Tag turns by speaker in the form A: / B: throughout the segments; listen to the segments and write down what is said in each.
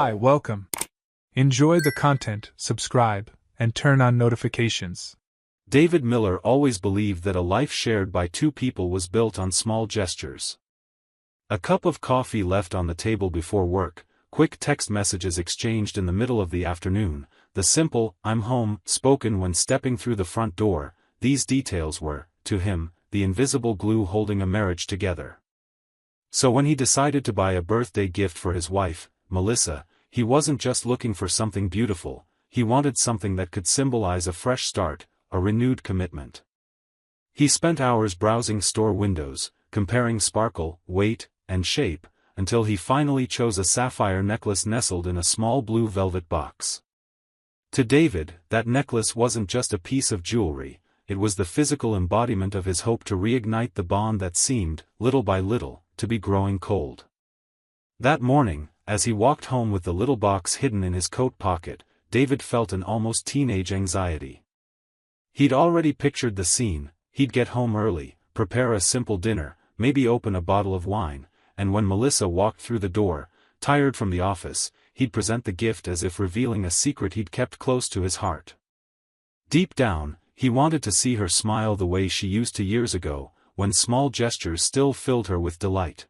A: Hi, welcome. Enjoy the content, subscribe, and turn on notifications.
B: David Miller always believed that a life shared by two people was built on small gestures. A cup of coffee left on the table before work, quick text messages exchanged in the middle of the afternoon, the simple, "I'm home," spoken when stepping through the front door, these details were, to him, the invisible glue holding a marriage together. So when he decided to buy a birthday gift for his wife, Melissa, he wasn't just looking for something beautiful, he wanted something that could symbolize a fresh start, a renewed commitment. He spent hours browsing store windows, comparing sparkle, weight, and shape, until he finally chose a sapphire necklace nestled in a small blue velvet box. To David, that necklace wasn't just a piece of jewelry, it was the physical embodiment of his hope to reignite the bond that seemed, little by little, to be growing cold. That morning, as he walked home with the little box hidden in his coat pocket, David felt an almost teenage anxiety. He'd already pictured the scene: he'd get home early, prepare a simple dinner, maybe open a bottle of wine, and when Melissa walked through the door, tired from the office, he'd present the gift as if revealing a secret he'd kept close to his heart. Deep down, he wanted to see her smile the way she used to years ago, when small gestures still filled her with delight.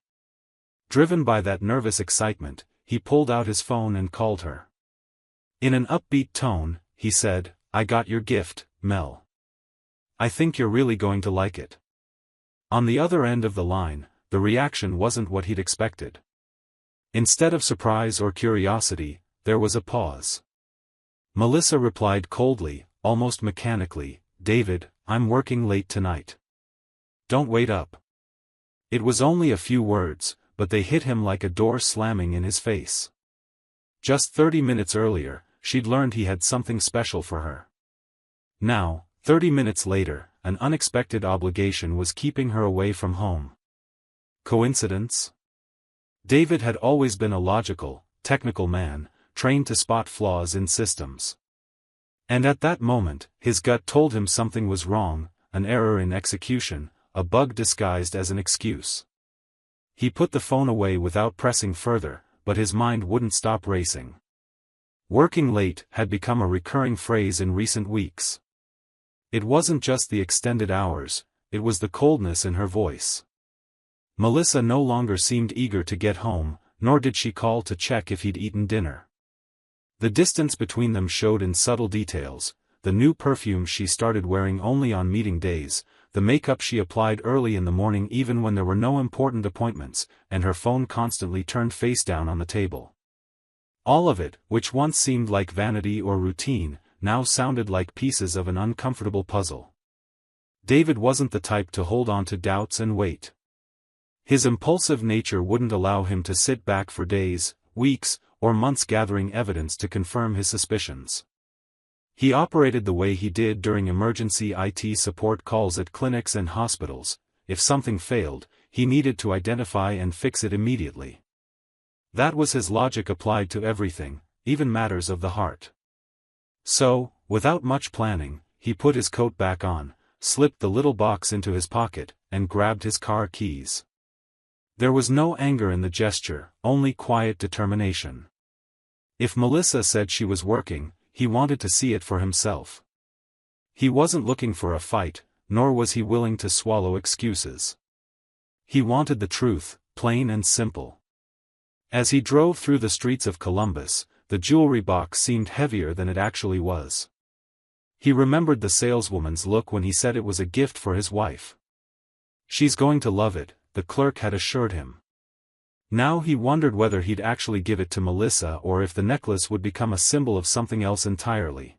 B: Driven by that nervous excitement, he pulled out his phone and called her. In an upbeat tone, he said, "I got your gift, Mel. I think you're really going to like it." On the other end of the line, the reaction wasn't what he'd expected. Instead of surprise or curiosity, there was a pause. Melissa replied coldly, almost mechanically, "David, I'm working late tonight. Don't wait up." It was only a few words, but they hit him like a door slamming in his face. Just 30 minutes earlier, she'd learned he had something special for her. Now, 30 minutes later, an unexpected obligation was keeping her away from home. Coincidence? David had always been a logical, technical man, trained to spot flaws in systems. And at that moment, his gut told him something was wrong, an error in execution, a bug disguised as an excuse. He put the phone away without pressing further, but his mind wouldn't stop racing. Working late had become a recurring phrase in recent weeks. It wasn't just the extended hours, it was the coldness in her voice. Melissa no longer seemed eager to get home, nor did she call to check if he'd eaten dinner. The distance between them showed in subtle details: the new perfume she started wearing only on meeting days, the makeup she applied early in the morning even when there were no important appointments, and her phone constantly turned face down on the table. All of it, which once seemed like vanity or routine, now sounded like pieces of an uncomfortable puzzle. David wasn't the type to hold on to doubts and wait. His impulsive nature wouldn't allow him to sit back for days, weeks, or months gathering evidence to confirm his suspicions. He operated the way he did during emergency IT support calls at clinics and hospitals: if something failed, he needed to identify and fix it immediately. That was his logic applied to everything, even matters of the heart. So, without much planning, he put his coat back on, slipped the little box into his pocket, and grabbed his car keys. There was no anger in the gesture, only quiet determination. If Melissa said she was working, he wanted to see it for himself. He wasn't looking for a fight, nor was he willing to swallow excuses. He wanted the truth, plain and simple. As he drove through the streets of Columbus, the jewelry box seemed heavier than it actually was. He remembered the saleswoman's look when he said it was a gift for his wife. "She's going to love it," the clerk had assured him. Now he wondered whether he'd actually give it to Melissa or if the necklace would become a symbol of something else entirely.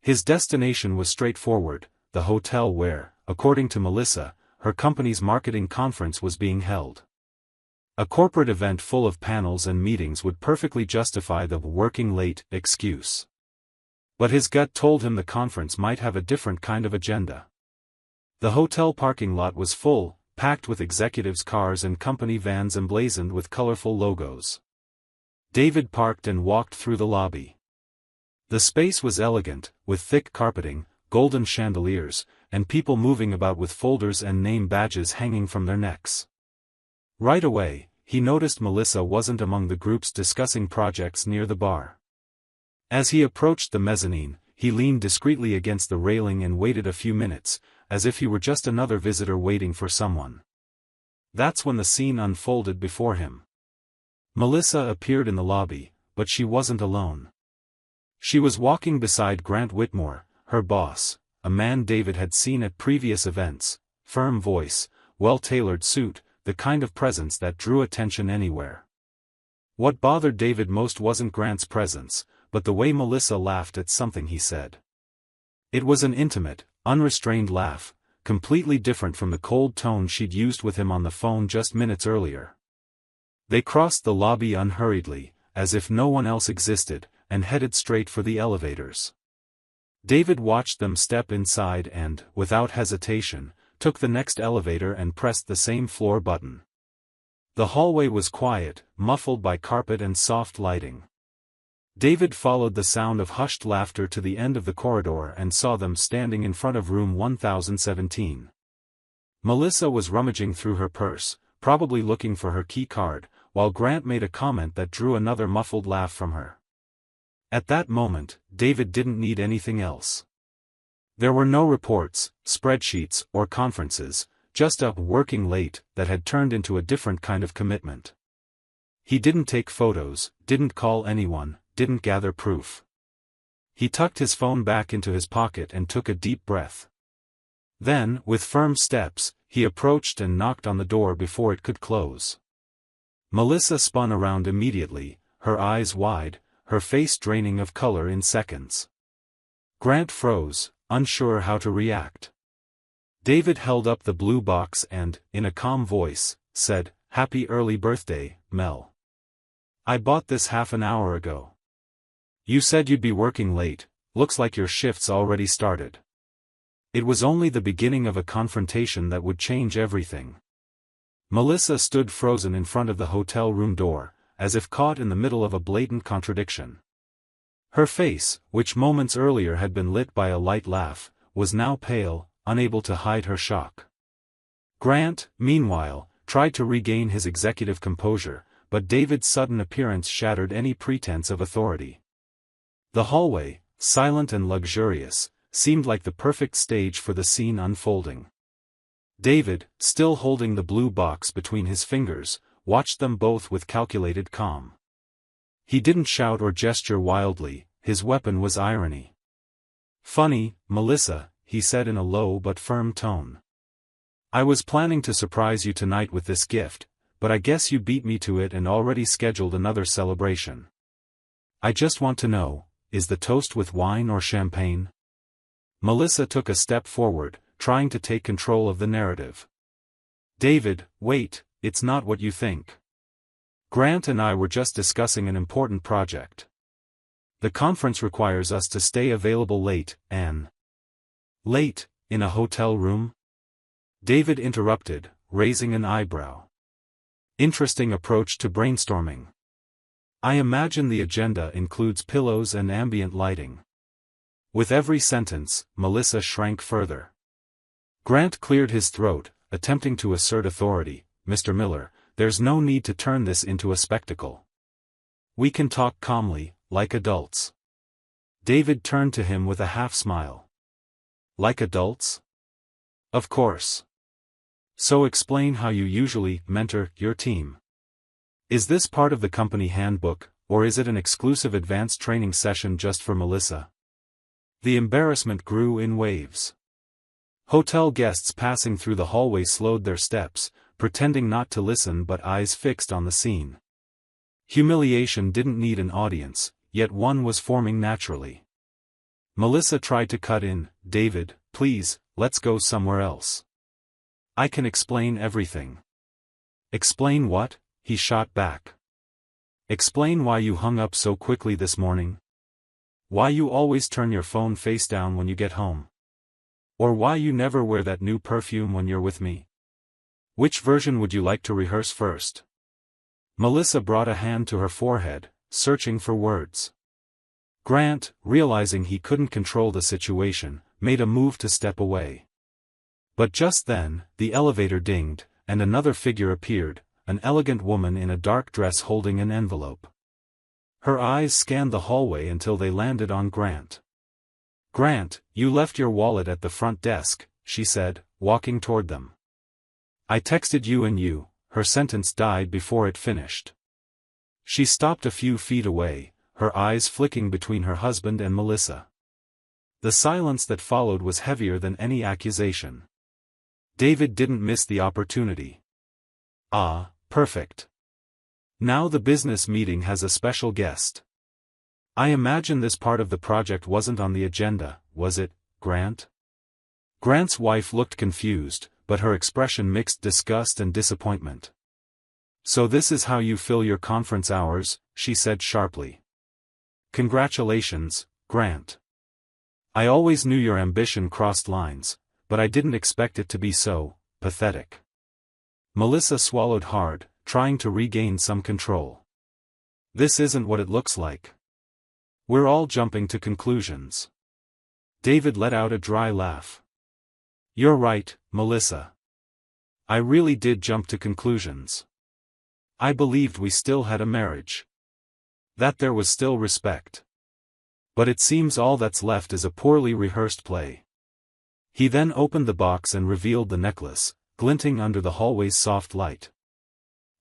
B: His destination was straightforward: the hotel where, according to Melissa, her company's marketing conference was being held. A corporate event full of panels and meetings would perfectly justify the "working late" excuse. But his gut told him the conference might have a different kind of agenda. The hotel parking lot was full, packed with executives' cars and company vans emblazoned with colorful logos. David parked and walked through the lobby. The space was elegant, with thick carpeting, golden chandeliers, and people moving about with folders and name badges hanging from their necks. Right away, he noticed Melissa wasn't among the groups discussing projects near the bar. As he approached the mezzanine, he leaned discreetly against the railing and waited a few minutes, as if he were just another visitor waiting for someone. That's when the scene unfolded before him. Melissa appeared in the lobby, but she wasn't alone. She was walking beside Grant Whitmore, her boss, a man David had seen at previous events, firm voice, well-tailored suit, the kind of presence that drew attention anywhere. What bothered David most wasn't Grant's presence, but the way Melissa laughed at something he said. It was an intimate, unrestrained laugh, completely different from the cold tone she'd used with him on the phone just minutes earlier. They crossed the lobby unhurriedly, as if no one else existed, and headed straight for the elevators. David watched them step inside and, without hesitation, took the next elevator and pressed the same floor button. The hallway was quiet, muffled by carpet and soft lighting. David followed the sound of hushed laughter to the end of the corridor and saw them standing in front of room 1017. Melissa was rummaging through her purse, probably looking for her key card, while Grant made a comment that drew another muffled laugh from her. At that moment, David didn't need anything else. There were no reports, spreadsheets, or conferences, just up working late that had turned into a different kind of commitment. He didn't take photos, didn't call anyone, didn't gather proof. He tucked his phone back into his pocket and took a deep breath. Then, with firm steps, he approached and knocked on the door before it could close. Melissa spun around immediately, her eyes wide, her face draining of color in seconds. Grant froze, unsure how to react. David held up the blue box and, in a calm voice, said, "Happy early birthday, Mel. I bought this half an hour ago. You said you'd be working late, looks like your shift's already started." It was only the beginning of a confrontation that would change everything. Melissa stood frozen in front of the hotel room door, as if caught in the middle of a blatant contradiction. Her face, which moments earlier had been lit by a light laugh, was now pale, unable to hide her shock. Grant, meanwhile, tried to regain his executive composure, but David's sudden appearance shattered any pretense of authority. The hallway, silent and luxurious, seemed like the perfect stage for the scene unfolding. David, still holding the blue box between his fingers, watched them both with calculated calm. He didn't shout or gesture wildly, his weapon was irony. "Funny, Melissa," he said in a low but firm tone. "I was planning to surprise you tonight with this gift, but I guess you beat me to it and already scheduled another celebration. I just want to know, is the toast with wine or champagne?" Melissa took a step forward, trying to take control of the narrative. "David, wait, it's not what you think. Grant and I were just discussing an important project. The conference requires us to stay available late, Anne." "Late, in a hotel room?" David interrupted, raising an eyebrow. "Interesting approach to brainstorming. I imagine the agenda includes pillows and ambient lighting." With every sentence, Melissa shrank further. Grant cleared his throat, attempting to assert authority. "Mr. Miller, there's no need to turn this into a spectacle. We can talk calmly, like adults." David turned to him with a half-smile. "Like adults? Of course. So explain how you usually mentor your team. Is this part of the company handbook, or is it an exclusive advanced training session just for Melissa?" The embarrassment grew in waves. Hotel guests passing through the hallway slowed their steps, pretending not to listen but eyes fixed on the scene. Humiliation didn't need an audience, yet one was forming naturally. Melissa tried to cut in. "David, please, let's go somewhere else. I can explain everything." "Explain what?" he shot back. "Explain why you hung up so quickly this morning. Why you always turn your phone face down when you get home. Or why you never wear that new perfume when you're with me. Which version would you like to rehearse first?" Melissa brought a hand to her forehead, searching for words. Grant, realizing he couldn't control the situation, made a move to step away. But just then, the elevator dinged, and another figure appeared, an elegant woman in a dark dress holding an envelope. Her eyes scanned the hallway until they landed on Grant. "Grant, you left your wallet at the front desk," she said, walking toward them. "I texted you and you." Her sentence died before it finished. She stopped a few feet away, her eyes flicking between her husband and Melissa. The silence that followed was heavier than any accusation. David didn't miss the opportunity. "Ah, perfect. Now the business meeting has a special guest. I imagine this part of the project wasn't on the agenda, was it, Grant?" Grant's wife looked confused, but her expression mixed disgust and disappointment. "So this is how you fill your conference hours," she said sharply. "Congratulations, Grant. I always knew your ambition crossed lines, but I didn't expect it to be so pathetic." Melissa swallowed hard, trying to regain some control. "This isn't what it looks like. We're all jumping to conclusions." David let out a dry laugh. "You're right, Melissa. I really did jump to conclusions. I believed we still had a marriage. That there was still respect. But it seems all that's left is a poorly rehearsed play." He then opened the box and revealed the necklace, glinting under the hallway's soft light.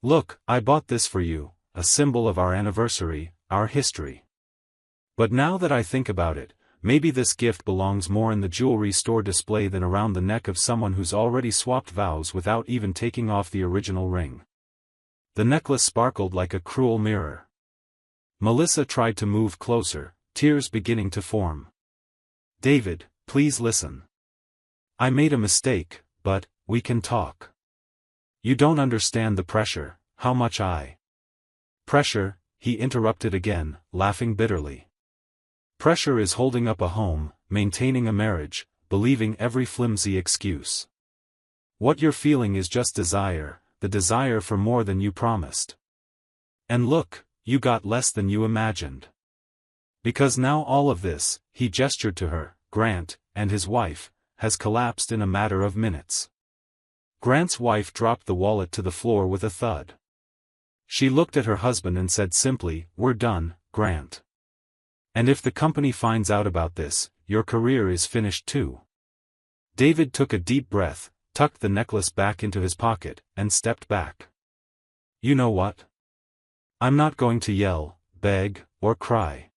B: "Look, I bought this for you, a symbol of our anniversary, our history. But now that I think about it, maybe this gift belongs more in the jewelry store display than around the neck of someone who's already swapped vows without even taking off the original ring." The necklace sparkled like a cruel mirror. Melissa tried to move closer, tears beginning to form. "David, please listen. I made a mistake, but we can talk. You don't understand the pressure, how much I—" "Pressure," he interrupted again, laughing bitterly. "Pressure is holding up a home, maintaining a marriage, believing every flimsy excuse. What you're feeling is just desire, the desire for more than you promised. And look, you got less than you imagined. Because now all of this," he gestured to her, Grant, and his wife, "has collapsed in a matter of minutes." Grant's wife dropped the wallet to the floor with a thud. She looked at her husband and said simply, "We're done, Grant. And if the company finds out about this, your career is finished too." David took a deep breath, tucked the necklace back into his pocket, and stepped back. "You know what? I'm not going to yell, beg, or cry.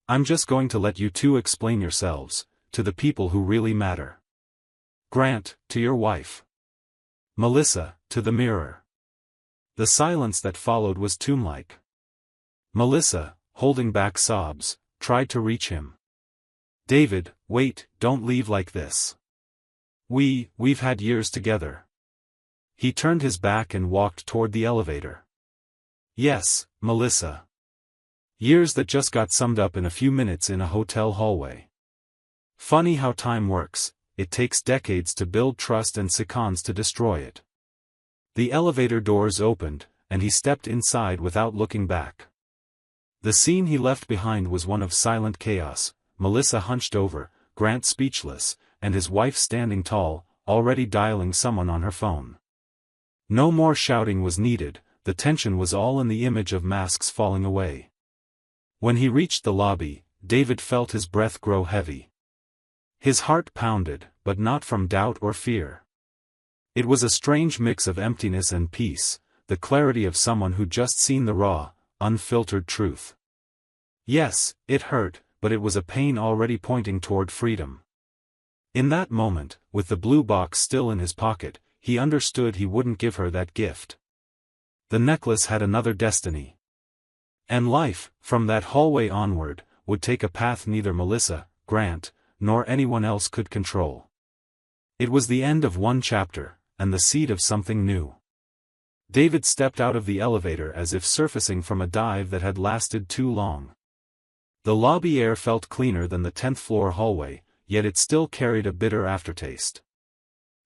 B: I'm just going to let you two explain yourselves, to the people who really matter. Grant, to your wife. Melissa, to the mirror." The silence that followed was tomb-like. Melissa, holding back sobs, tried to reach him. "David, wait, don't leave like this. We've had years together." He turned his back and walked toward the elevator. "Yes, Melissa. Years that just got summed up in a few minutes in a hotel hallway. Funny how time works, it takes decades to build trust and seconds to destroy it." The elevator doors opened, and he stepped inside without looking back. The scene he left behind was one of silent chaos, Melissa hunched over, Grant speechless, and his wife standing tall, already dialing someone on her phone. No more shouting was needed, the tension was all in the image of masks falling away. When he reached the lobby, David felt his breath grow heavy. His heart pounded, but not from doubt or fear. It was a strange mix of emptiness and peace, the clarity of someone who'd just seen the raw, unfiltered truth. Yes, it hurt, but it was a pain already pointing toward freedom. In that moment, with the blue box still in his pocket, he understood he wouldn't give her that gift. The necklace had another destiny. And life, from that hallway onward, would take a path neither Melissa, Grant, nor anyone else could control. It was the end of one chapter, and the seed of something new. David stepped out of the elevator as if surfacing from a dive that had lasted too long. The lobby air felt cleaner than the 10th floor hallway, yet it still carried a bitter aftertaste.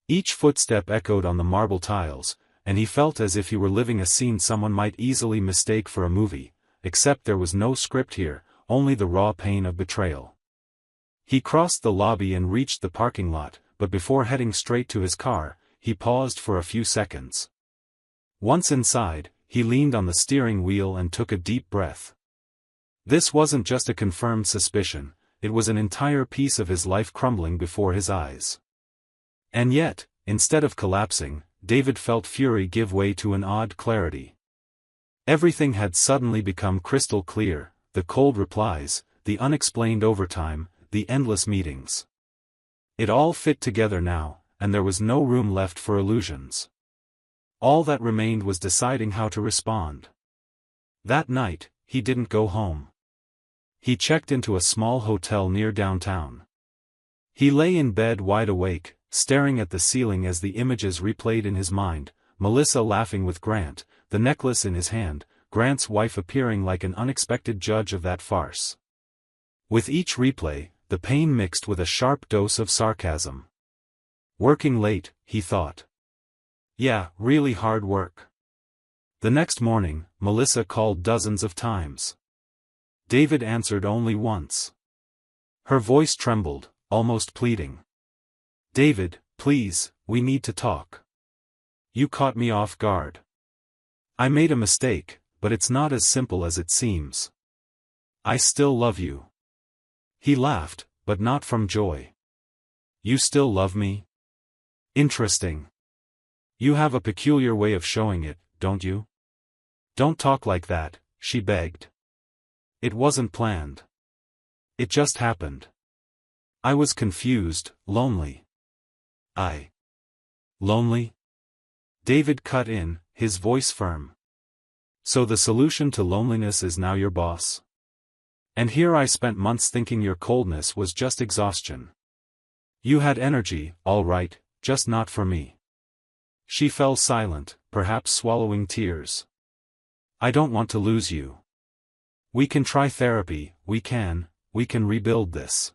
B: Each footstep echoed on the marble tiles, and he felt as if he were living a scene someone might easily mistake for a movie, except there was no script here, only the raw pain of betrayal. He crossed the lobby and reached the parking lot, but before heading straight to his car, he paused for a few seconds. Once inside, he leaned on the steering wheel and took a deep breath. This wasn't just a confirmed suspicion, it was an entire piece of his life crumbling before his eyes. And yet, instead of collapsing, David felt fury give way to an odd clarity. Everything had suddenly become crystal clear, the cold replies, the unexplained overtime, the endless meetings. It all fit together now, and there was no room left for illusions. All that remained was deciding how to respond. That night, he didn't go home. He checked into a small hotel near downtown. He lay in bed wide awake, staring at the ceiling as the images replayed in his mind, Melissa laughing with Grant, the necklace in his hand, Grant's wife appearing like an unexpected judge of that farce. With each replay, the pain mixed with a sharp dose of sarcasm. Working late, he thought. Yeah, really hard work. The next morning, Melissa called dozens of times. David answered only once. Her voice trembled, almost pleading. David, please, we need to talk. You caught me off guard. I made a mistake, but it's not as simple as it seems. I still love you. He laughed, but not from joy. You still love me? Interesting. You have a peculiar way of showing it, don't you? Don't talk like that, she begged. It wasn't planned. It just happened. I was confused, lonely. Lonely? David cut in, his voice firm. So the solution to loneliness is now your boss? And here I spent months thinking your coldness was just exhaustion. You had energy, all right, just not for me. She fell silent, perhaps swallowing tears. I don't want to lose you. We can try therapy, we can rebuild this.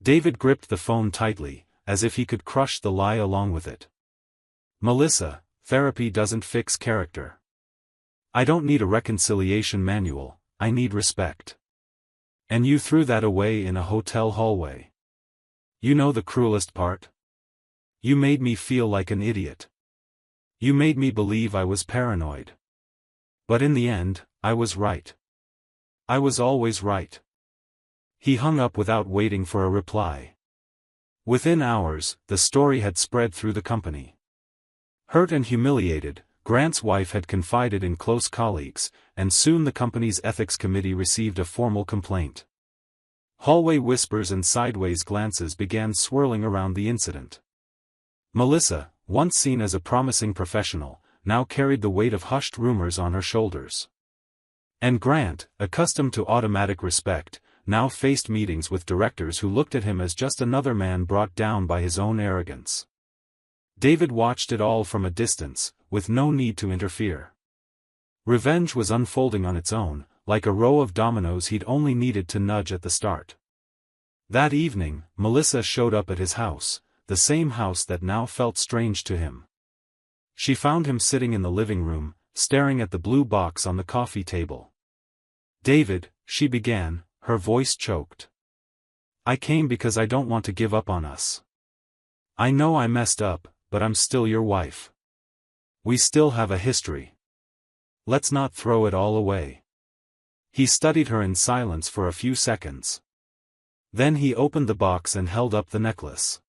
B: David gripped the phone tightly, as if he could crush the lie along with it. Melissa, therapy doesn't fix character. I don't need a reconciliation manual, I need respect. And you threw that away in a hotel hallway. You know the cruelest part? You made me feel like an idiot. You made me believe I was paranoid. But in the end, I was right. I was always right. He hung up without waiting for a reply. Within hours, the story had spread through the company. Hurt and humiliated, Grant's wife had confided in close colleagues, and soon the company's ethics committee received a formal complaint. Hallway whispers and sideways glances began swirling around the incident. Melissa, once seen as a promising professional, now carried the weight of hushed rumors on her shoulders. And Grant, accustomed to automatic respect, now faced meetings with directors who looked at him as just another man brought down by his own arrogance. David watched it all from a distance, with no need to interfere. Revenge was unfolding on its own, like a row of dominoes he'd only needed to nudge at the start. That evening, Melissa showed up at his house, the same house that now felt strange to him. She found him sitting in the living room, staring at the blue box on the coffee table. David, she began, her voice choked. I came because I don't want to give up on us. I know I messed up, but I'm still your wife. We still have a history. Let's not throw it all away. He studied her in silence for a few seconds. Then he opened the box and held up the necklace.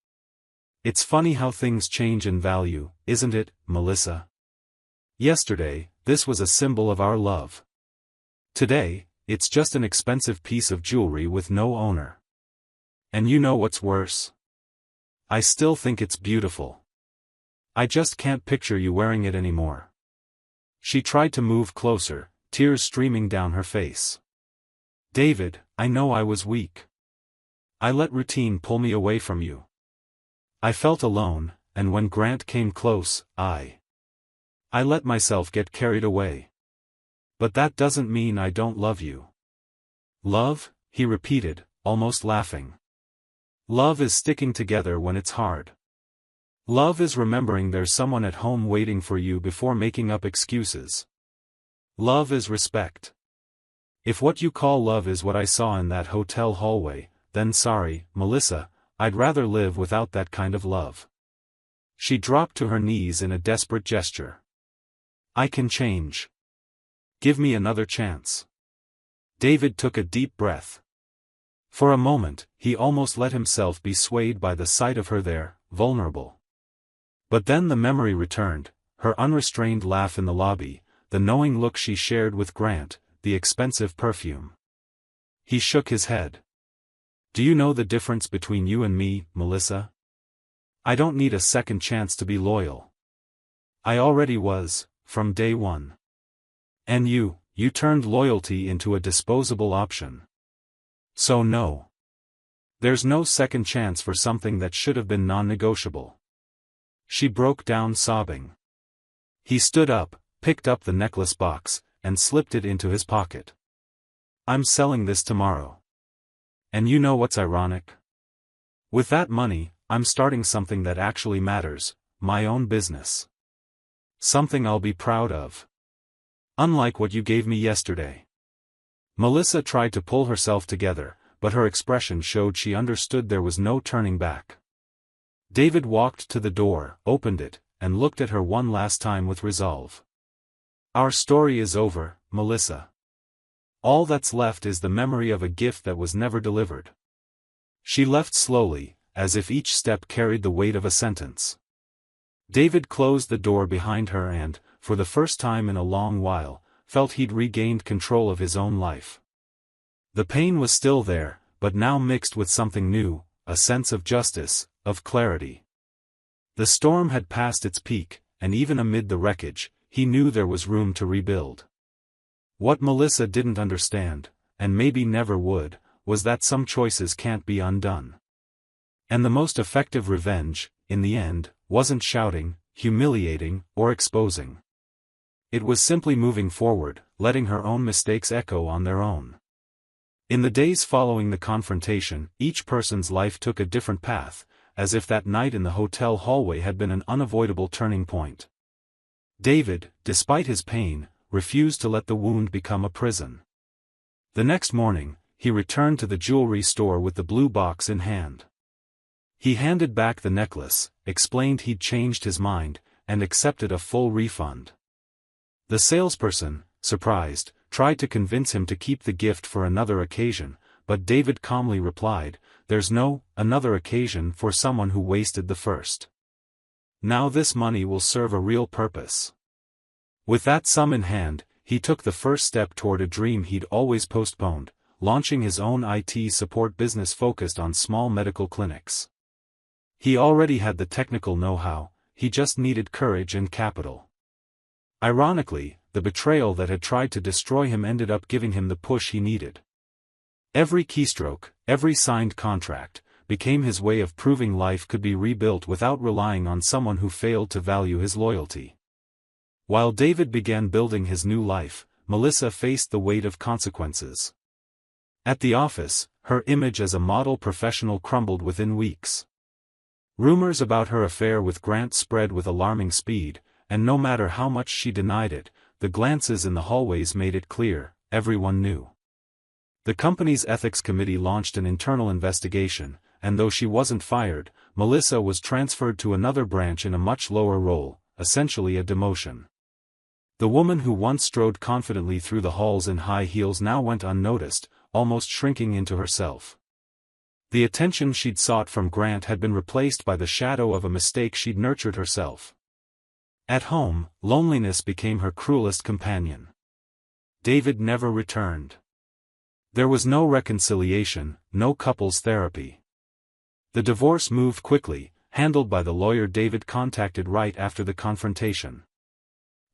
B: It's funny how things change in value, isn't it, Melissa? Yesterday, this was a symbol of our love. Today, it's just an expensive piece of jewelry with no owner. And you know what's worse? I still think it's beautiful. I just can't picture you wearing it anymore. She tried to move closer, tears streaming down her face. David, I know I was weak. I let routine pull me away from you. I felt alone, and when Grant came close, I let myself get carried away. But that doesn't mean I don't love you. Love, he repeated, almost laughing. Love is sticking together when it's hard. Love is remembering there's someone at home waiting for you before making up excuses. Love is respect. If what you call love is what I saw in that hotel hallway, then sorry, Melissa, I'd rather live without that kind of love. She dropped to her knees in a desperate gesture. I can change. Give me another chance. David took a deep breath. For a moment, he almost let himself be swayed by the sight of her there, vulnerable. But then the memory returned, her unrestrained laugh in the lobby, the knowing look she shared with Grant, the expensive perfume. He shook his head. Do you know the difference between you and me, Melissa? I don't need a second chance to be loyal. I already was, from day one. And you turned loyalty into a disposable option. So no. There's no second chance for something that should have been non-negotiable. She broke down sobbing. He stood up, picked up the necklace box, and slipped it into his pocket. I'm selling this tomorrow. And you know what's ironic? With that money, I'm starting something that actually matters, my own business. Something I'll be proud of. Unlike what you gave me yesterday. Melissa tried to pull herself together, but her expression showed she understood there was no turning back. David walked to the door, opened it, and looked at her one last time with resolve. Our story is over, Melissa. All that's left is the memory of a gift that was never delivered. She left slowly, as if each step carried the weight of a sentence. David closed the door behind her and, for the first time in a long while, felt he'd regained control of his own life. The pain was still there, but now mixed with something new, a sense of justice, of clarity. The storm had passed its peak, and even amid the wreckage, he knew there was room to rebuild. What Melissa didn't understand, and maybe never would, was that some choices can't be undone. And the most effective revenge, in the end, wasn't shouting, humiliating, or exposing. It was simply moving forward, letting her own mistakes echo on their own. In the days following the confrontation, each person's life took a different path, as if that night in the hotel hallway had been an unavoidable turning point. David, despite his pain, refused to let the wound become a prison. The next morning, he returned to the jewelry store with the blue box in hand. He handed back the necklace, explained he'd changed his mind, and accepted a full refund. The salesperson, surprised, tried to convince him to keep the gift for another occasion, but David calmly replied, "There's no another occasion for someone who wasted the first. Now this money will serve a real purpose." With that sum in hand, he took the first step toward a dream he'd always postponed, launching his own IT support business focused on small medical clinics. He already had the technical know-how, he just needed courage and capital. Ironically, the betrayal that had tried to destroy him ended up giving him the push he needed. Every keystroke, every signed contract, became his way of proving life could be rebuilt without relying on someone who failed to value his loyalty. While David began building his new life, Melissa faced the weight of consequences. At the office, her image as a model professional crumbled within weeks. Rumors about her affair with Grant spread with alarming speed, and no matter how much she denied it, the glances in the hallways made it clear, everyone knew. The company's ethics committee launched an internal investigation, and though she wasn't fired, Melissa was transferred to another branch in a much lower role, essentially a demotion. The woman who once strode confidently through the halls in high heels now went unnoticed, almost shrinking into herself. The attention she'd sought from Grant had been replaced by the shadow of a mistake she'd nurtured herself. At home, loneliness became her cruelest companion. David never returned. There was no reconciliation, no couples therapy. The divorce moved quickly, handled by the lawyer David contacted right after the confrontation.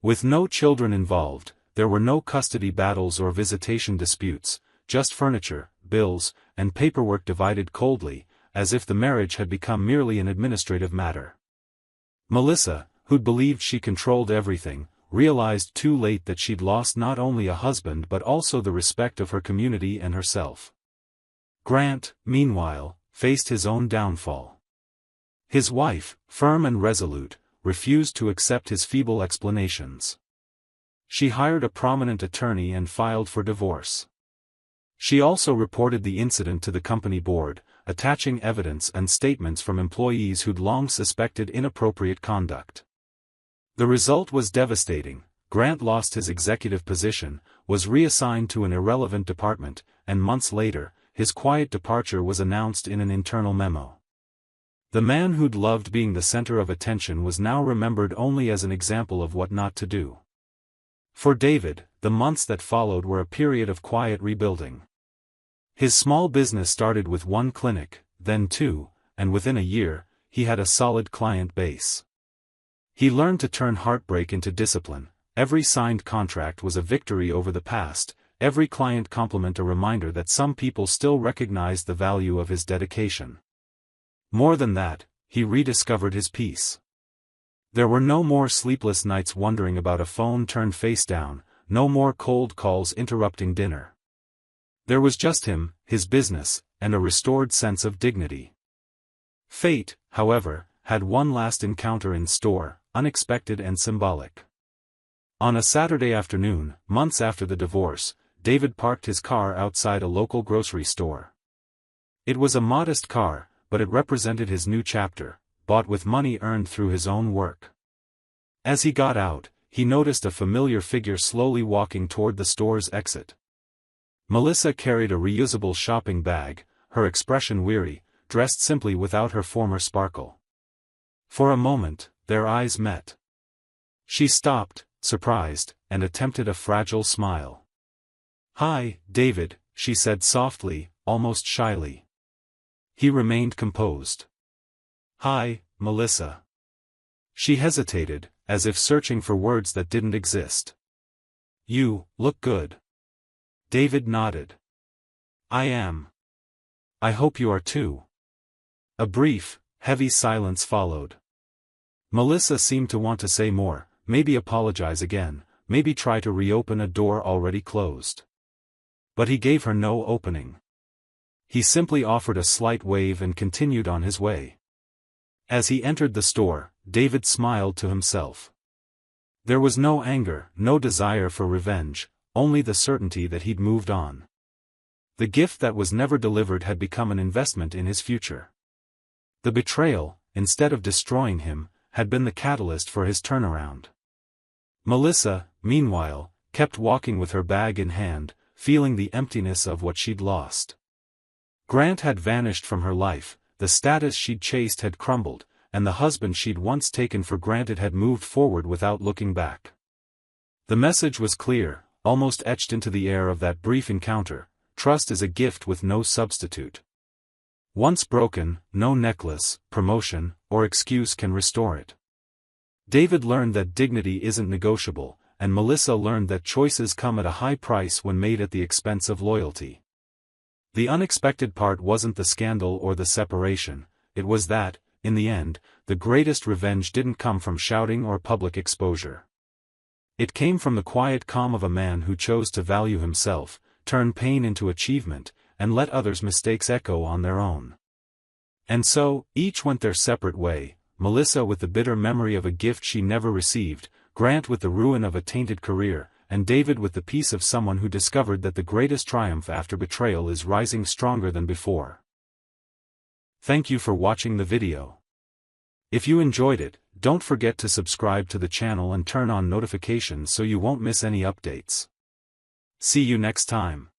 B: With no children involved, there were no custody battles or visitation disputes, just furniture, bills, and paperwork divided coldly, as if the marriage had become merely an administrative matter. Melissa, who'd believed she controlled everything, realized too late that she'd lost not only a husband but also the respect of her community and herself. Grant, meanwhile, faced his own downfall. His wife, firm and resolute, refused to accept his feeble explanations. She hired a prominent attorney and filed for divorce. She also reported the incident to the company board, attaching evidence and statements from employees who'd long suspected inappropriate conduct. The result was devastating. Grant lost his executive position, was reassigned to an irrelevant department, and months later, his quiet departure was announced in an internal memo. The man who'd loved being the center of attention was now remembered only as an example of what not to do. For David, the months that followed were a period of quiet rebuilding. His small business started with 1 clinic, then 2, and within a year, he had a solid client base. He learned to turn heartbreak into discipline. Every signed contract was a victory over the past, every client compliment a reminder that some people still recognized the value of his dedication. More than that, he rediscovered his peace. There were no more sleepless nights wondering about a phone turned face down, no more cold calls interrupting dinner. There was just him, his business, and a restored sense of dignity. Fate, however, had one last encounter in store, unexpected and symbolic. On a Saturday afternoon, months after the divorce, David parked his car outside a local grocery store. It was a modest car, but it represented his new chapter, bought with money earned through his own work. As he got out, he noticed a familiar figure slowly walking toward the store's exit. Melissa carried a reusable shopping bag, her expression weary, dressed simply without her former sparkle. For a moment, their eyes met. She stopped, surprised, and attempted a fragile smile. "Hi, David," she said softly, almost shyly. He remained composed. "Hi, Melissa." She hesitated, as if searching for words that didn't exist. "You look good." David nodded. "I am. I hope you are too." A brief, heavy silence followed. Melissa seemed to want to say more, maybe apologize again, maybe try to reopen a door already closed. But he gave her no opening. He simply offered a slight wave and continued on his way. As he entered the store, David smiled to himself. There was no anger, no desire for revenge, only the certainty that he'd moved on. The gift that was never delivered had become an investment in his future. The betrayal, instead of destroying him, had been the catalyst for his turnaround. Melissa, meanwhile, kept walking with her bag in hand, feeling the emptiness of what she'd lost. Grant had vanished from her life, the status she'd chased had crumbled, and the husband she'd once taken for granted had moved forward without looking back. The message was clear, almost etched into the air of that brief encounter: trust is a gift with no substitute. Once broken, no necklace, promotion, or excuse can restore it. David learned that dignity isn't negotiable, and Melissa learned that choices come at a high price when made at the expense of loyalty. The unexpected part wasn't the scandal or the separation, it was that, in the end, the greatest revenge didn't come from shouting or public exposure. It came from the quiet calm of a man who chose to value himself, turn pain into achievement, and let others' mistakes echo on their own. And so, each went their separate way, Melissa with the bitter memory of a gift she never received, Grant with the ruin of a tainted career, and David with the peace of someone who discovered that the greatest triumph after betrayal is rising stronger than before. Thank you for watching the video. If you enjoyed it, don't forget to subscribe to the channel and turn on notifications so you won't miss any updates. See you next time.